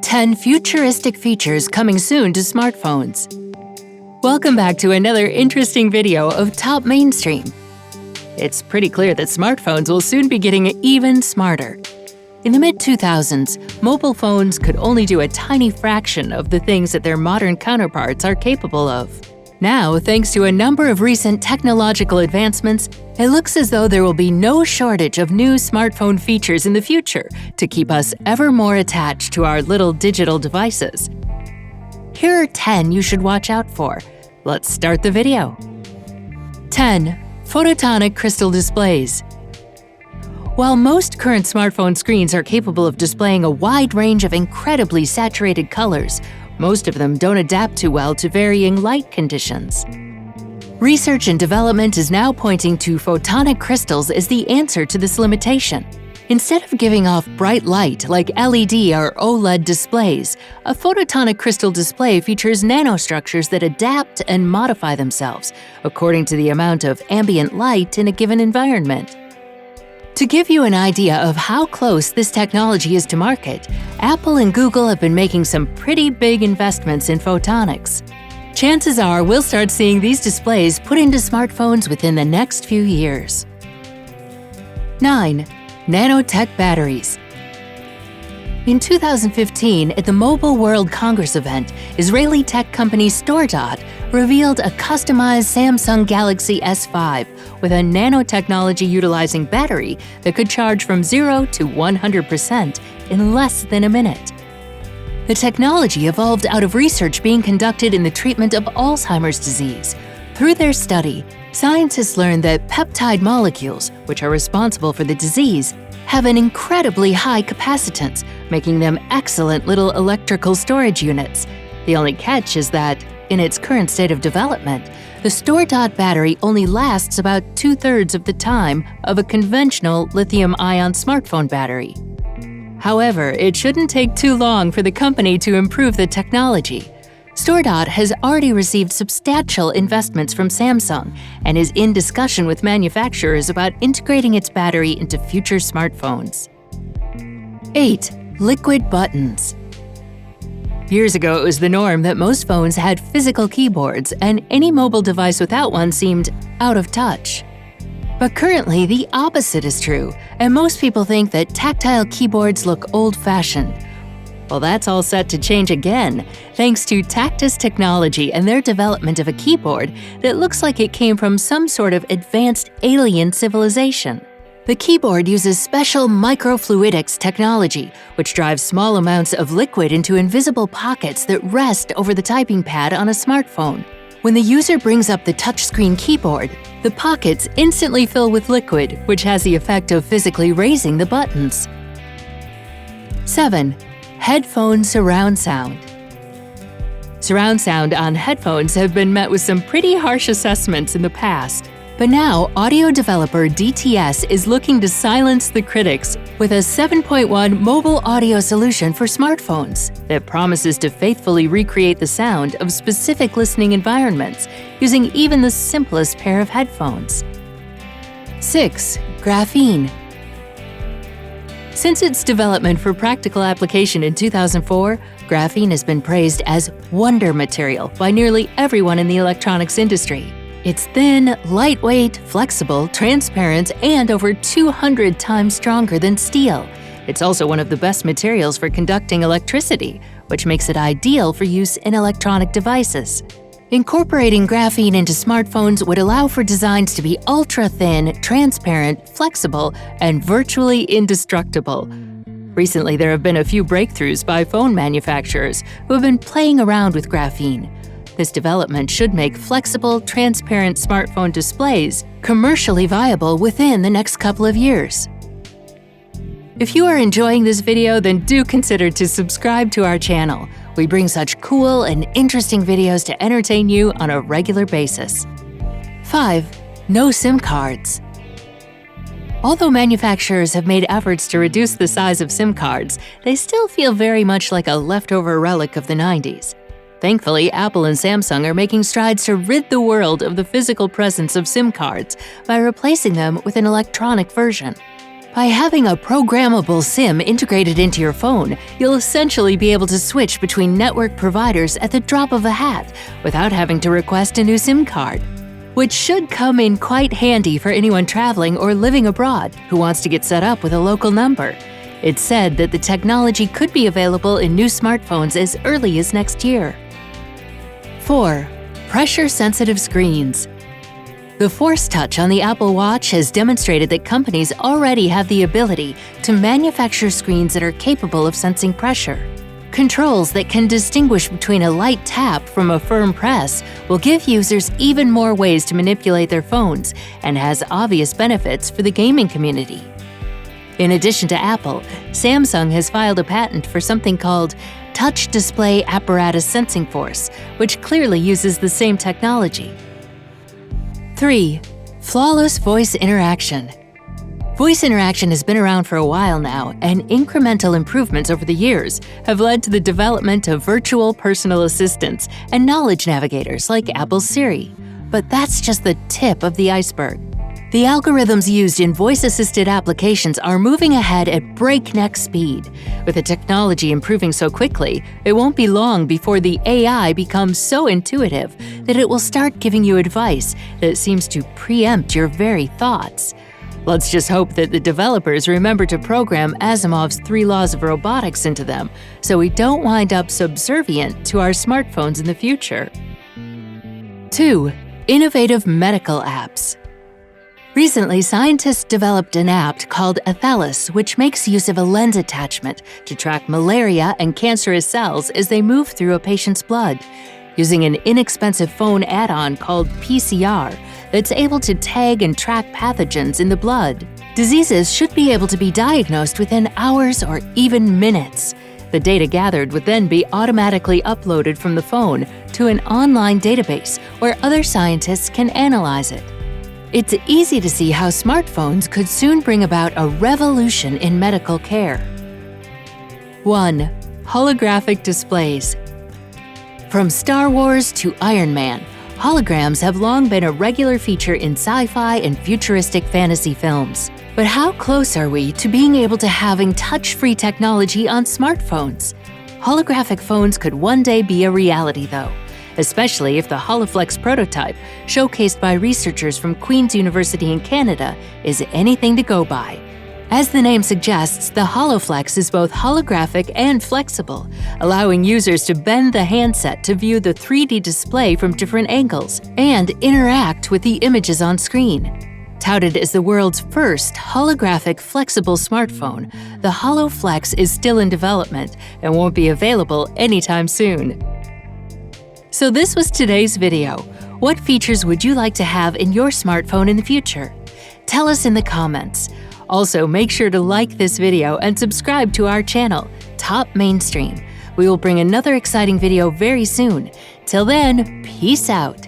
10 futuristic features coming soon to smartphones. Welcome back to another interesting video of Top Mainstream. It's pretty clear that smartphones will soon be getting even smarter. In the mid-2000s, mobile phones could only do a tiny fraction of the things that their modern counterparts are capable of. Now, thanks to a number of recent technological advancements, it looks as though there will be no shortage of new smartphone features in the future to keep us ever more attached to our little digital devices. Here are 10 you should watch out for. Let's start the video. 10. Phototonic Crystal Displays. While most current smartphone screens are capable of displaying a wide range of incredibly saturated colors, most of them don't adapt too well to varying light conditions. Research and development is now pointing to photonic crystals as the answer to this limitation. Instead of giving off bright light like LED or OLED displays, a phototonic crystal display features nanostructures that adapt and modify themselves according to the amount of ambient light in a given environment. To give you an idea of how close this technology is to market, Apple and Google have been making some pretty big investments in photonics. Chances are we'll start seeing these displays put into smartphones within the next few years. 9. Nanotech Batteries. In 2015, at the Mobile World Congress event, Israeli tech company StoreDot revealed a customized Samsung Galaxy S5 with a nanotechnology-utilizing battery that could charge from 0 to 100% in less than a minute. The technology evolved out of research being conducted in the treatment of Alzheimer's disease. Through their study, scientists learned that peptide molecules, which are responsible for the disease, have an incredibly high capacitance, making them excellent little electrical storage units. The only catch is that, in its current state of development, the StoreDot battery only lasts about 2/3 of the time of a conventional lithium-ion smartphone battery. However, it shouldn't take too long for the company to improve the technology. StoreDot has already received substantial investments from Samsung and is in discussion with manufacturers about integrating its battery into future smartphones. 8. Liquid buttons. Years ago, it was the norm that most phones had physical keyboards, and any mobile device without one seemed out of touch. But currently, the opposite is true, and most people think that tactile keyboards look old-fashioned. Well, that's all set to change again, thanks to Tactus Technology and their development of a keyboard that looks like it came from some sort of advanced alien civilization. The keyboard uses special microfluidics technology, which drives small amounts of liquid into invisible pockets that rest over the typing pad on a smartphone. When the user brings up the touchscreen keyboard, the pockets instantly fill with liquid, which has the effect of physically raising the buttons. 7. Headphone surround sound. Surround sound on headphones have been met with some pretty harsh assessments in the past. But now, audio developer DTS is looking to silence the critics with a 7.1 mobile audio solution for smartphones that promises to faithfully recreate the sound of specific listening environments using even the simplest pair of headphones. 6. Graphene. Since its development for practical application in 2004, graphene has been praised as wonder material by nearly everyone in the electronics industry. It's thin, lightweight, flexible, transparent, and over 200 times stronger than steel. It's also one of the best materials for conducting electricity, which makes it ideal for use in electronic devices. Incorporating graphene into smartphones would allow for designs to be ultra-thin, transparent, flexible, and virtually indestructible. Recently, there have been a few breakthroughs by phone manufacturers who have been playing around with graphene. This development should make flexible, transparent smartphone displays commercially viable within the next couple of years. If you are enjoying this video, then do consider to subscribe to our channel. We bring such cool and interesting videos to entertain you on a regular basis. 5. No SIM cards. Although manufacturers have made efforts to reduce the size of SIM cards, they still feel very much like a leftover relic of the 90s. Thankfully, Apple and Samsung are making strides to rid the world of the physical presence of SIM cards by replacing them with an electronic version. By having a programmable SIM integrated into your phone, you'll essentially be able to switch between network providers at the drop of a hat without having to request a new SIM card, which should come in quite handy for anyone traveling or living abroad who wants to get set up with a local number. It's said that the technology could be available in new smartphones as early as next year. 4. Pressure-sensitive screens. The Force Touch on the Apple Watch has demonstrated that companies already have the ability to manufacture screens that are capable of sensing pressure. Controls that can distinguish between a light tap from a firm press will give users even more ways to manipulate their phones and has obvious benefits for the gaming community. In addition to Apple, Samsung has filed a patent for something called Touch Display Apparatus Sensing Force, which clearly uses the same technology. 3. Flawless voice interaction. Voice interaction has been around for a while now, and incremental improvements over the years have led to the development of virtual personal assistants and knowledge navigators like Apple's Siri. But that's just the tip of the iceberg. The algorithms used in voice-assisted applications are moving ahead at breakneck speed. With the technology improving so quickly, it won't be long before the AI becomes so intuitive that it will start giving you advice that seems to preempt your very thoughts. Let's just hope that the developers remember to program Asimov's 3 laws of robotics into them, so we don't wind up subservient to our smartphones in the future. 2. Innovative medical apps. Recently, scientists developed an app called Athalas, which makes use of a lens attachment to track malaria and cancerous cells as they move through a patient's blood, using an inexpensive phone add-on called PCR that's able to tag and track pathogens in the blood. Diseases should be able to be diagnosed within hours or even minutes. The data gathered would then be automatically uploaded from the phone to an online database where other scientists can analyze it. It's easy to see how smartphones could soon bring about a revolution in medical care. 1. Holographic displays. From Star Wars to Iron Man, holograms have long been a regular feature in sci-fi and futuristic fantasy films. But how close are we to being able to having touch-free technology on smartphones? Holographic phones could one day be a reality, though, especially if the HoloFlex prototype, showcased by researchers from Queen's University in Canada, is anything to go by. As the name suggests, the HoloFlex is both holographic and flexible, allowing users to bend the handset to view the 3D display from different angles and interact with the images on screen. Touted as the world's first holographic flexible smartphone, the HoloFlex is still in development and won't be available anytime soon. So this was today's video. What features would you like to have in your smartphone in the future? Tell us in the comments. Also, make sure to like this video and subscribe to our channel, Top Mainstream. We will bring another exciting video very soon. Till then, peace out.